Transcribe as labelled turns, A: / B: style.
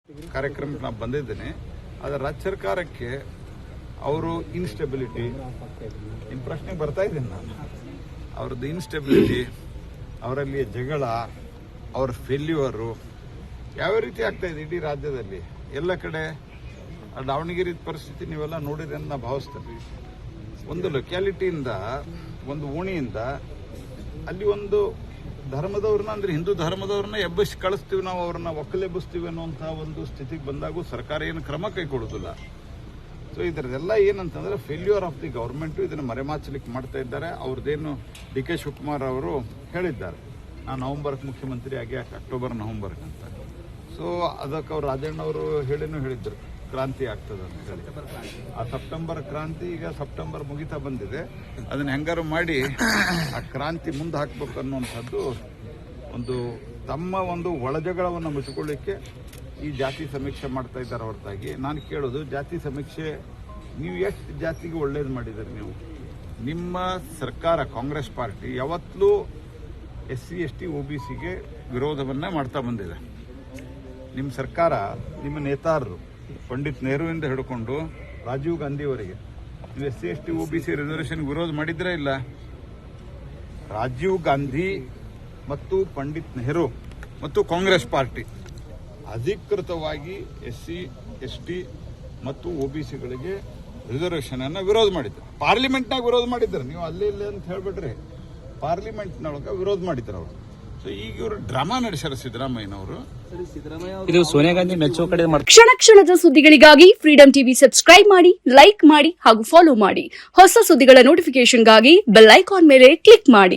A: ಕಾರ್ಯಕ್ರಮಕ್ಕೆ ನಾನು ಬಂದಿದ್ದೇನೆ. ಆದರೆ ರಾಜ್ಯ ಸರ್ಕಾರಕ್ಕೆ ಅವರು ಇನ್ಸ್ಟೆಬಿಲಿಟಿ ನಿಮ್ಮ ಪ್ರಶ್ನೆಗೆ ಬರ್ತಾ ಇದ್ದೀನಿ ನಾನು. ಅವ್ರದ್ದು ಇನ್ಸ್ಟೆಬಿಲಿಟಿ, ಅವರಲ್ಲಿ ಜಗಳ, ಅವರ ಫೇಲ್ಯೂರು ಯಾವ ರೀತಿ ಆಗ್ತಾ ಇದೆ ಇಡೀ ರಾಜ್ಯದಲ್ಲಿ ಎಲ್ಲ ಕಡೆ. ದಾವಣಗೆರೆ ಪರಿಸ್ಥಿತಿ ನೀವೆಲ್ಲ ನೋಡಿದ್ರೆ ಅಂತ ನಾನು ಭಾವಿಸ್ತೇನೆ. ಒಂದು ಲೊಕ್ಯಾಲಿಟಿಯಿಂದ, ಒಂದು ಓಣಿಯಿಂದ ಅಲ್ಲಿ ಒಂದು ಧರ್ಮದವ್ರನ್ನ ಅಂದ್ರೆ ಹಿಂದೂ ಧರ್ಮದವ್ರನ್ನ ಎಬ್ಬಿಸಿ ಕಳಿಸ್ತೀವಿ, ನಾವು ಅವ್ರನ್ನ ಒಕ್ಕಲೆಬ್ಬಿಸ್ತೀವಿ ಅನ್ನುವಂಥ ಒಂದು ಸ್ಥಿತಿಗೆ ಬಂದಾಗೂ ಸರ್ಕಾರ ಏನು ಕ್ರಮ ಕೈಗೊಳ್ಳೋದಿಲ್ಲ. ಸೊ ಇದರದೆಲ್ಲ ಏನಂತಂದ್ರೆ ಫೇಲ್ಯೂರ್ ಆಫ್ ದಿ ಗೌರ್ಮೆಂಟು. ಇದನ್ನು ಮರೆಮಾಚಲಿಕ್ಕೆ ಮಾಡ್ತಾ ಇದ್ದಾರೆ. ಅವ್ರದ್ದೇನು ಡಿ ಕೆ ಶಿವಕುಮಾರ್ ಅವರು ಹೇಳಿದ್ದಾರೆ, ನಾನು ನವೆಂಬರ್ಗೆ ಮುಖ್ಯಮಂತ್ರಿ ಆಗಿ ಅಕ್ಟೋಬರ್ ನವೆಂಬರ್ಗೆ ಅಂತ. ಸೊ ಅದಕ್ಕೆ ಅವ್ರು ರಾಜಣ್ಣ ಅವರು ಹೇಳಿದ್ರು ಕ್ರಾಂತಿ ಆಗ್ತದೆ ಅಂತ ಹೇಳಿ. ಆ ಸೆಪ್ಟೆಂಬರ್ ಕ್ರಾಂತಿ ಈಗ ಸೆಪ್ಟೆಂಬರ್ ಮುಗಿತಾ ಬಂದಿದೆ. ಅದನ್ನ ಹೆಂಗಾರು ಮಾಡಿ ಆ ಕ್ರಾಂತಿ ಮುಂದೆ ಹಾಕ್ಬೇಕು ಅನ್ನುವಂಥದ್ದು ಒಂದು ತಮ್ಮ ಒಂದು ಒಳಜಗಳವನ್ನು ಮುಚ್ಚಿಕೊಳ್ಳಿಕ್ಕೆ ಈ ಜಾತಿ ಸಮೀಕ್ಷೆ ಮಾಡ್ತಾ ಇದ್ದಾರೆ ಹೊರತಾಗಿ. ನಾನು ಕೇಳೋದು, ಜಾತಿ ಸಮೀಕ್ಷೆ ನೀವು ಎಷ್ಟು ಜಾತಿಗೆ ಒಳ್ಳೇದು ಮಾಡಿದ್ದೀರಿ? ನೀವು ನಿಮ್ಮ ಸರ್ಕಾರ ಕಾಂಗ್ರೆಸ್ ಪಾರ್ಟಿ ಯಾವತ್ತೂ SC ST OBCಗೆ ವಿರೋಧವನ್ನ ಮಾಡ್ತಾ ಬಂದಿದೆ. ನಿಮ್ಮ ಸರ್ಕಾರ, ನಿಮ್ಮ ನೇತಾರರು ಪಂಡಿತ್ ನೆಹರುವಿಂದ ಹಿಡ್ಕೊಂಡು ರಾಜೀವ್ ಗಾಂಧಿವರೆಗೆ ನೀವು SC ST OBC ರಿಸರ್ವೇಷನ್ ವಿರೋಧ ಮಾಡಿದ್ರೇ ಇಲ್ಲ? ರಾಜೀವ್ ಗಾಂಧಿ ಮತ್ತು ಪಂಡಿತ್ ನೆಹರು ಮತ್ತು ಕಾಂಗ್ರೆಸ್ ಪಾರ್ಟಿ ಅಧಿಕೃತವಾಗಿ SC ST ಮತ್ತು OBCಗಳಿಗೆ ರಿಸರ್ವೇಷನ್ ಅನ್ನ ವಿರೋಧ ಮಾಡಿದ್ರು. ಪಾರ್ಲಿಮೆಂಟ್ನಾಗ ವಿರೋಧ ಮಾಡಿದ್ರು. ನೀವು ಅಲ್ಲಿ ಇಲ್ಲ ಅಂತ ಹೇಳ್ಬಿಟ್ರಿ, ಪಾರ್ಲಿಮೆಂಟ್ನೊಳಗೆ ವಿರೋಧ ಮಾಡಿದ್ರು ಅವರು. ಸೊ ಈಗ ಇವರು ಡ್ರಾಮಾ ನಡೆಸ್ಯಾರ ಸಿದ್ದರಾಮಯ್ಯನವರು.
B: ಇದು ಸೋನಿಯಾ ಗಾಂಧಿ ಮೆಚ್ಚುವ ಕಡೆ
C: ಕ್ಷಣ ಕ್ಷಣದ ಸುದ್ದಿಗಳಿಗಾಗಿ ಫ್ರೀಡಂ ಟಿವಿ ಸಬ್ಸ್ಕ್ರೈಬ್ ಮಾಡಿ, ಲೈಕ್ ಮಾಡಿ ಹಾಗೂ ಫಾಲೋ ಮಾಡಿ. ಹೊಸ ಸುದ್ದಿಗಳ ನೋಟಿಫಿಕೇಶನ್ಗಾಗಿ ಬೆಲ್ ಐಕಾನ್ ಮೇಲೆ ಕ್ಲಿಕ್ ಮಾಡಿ.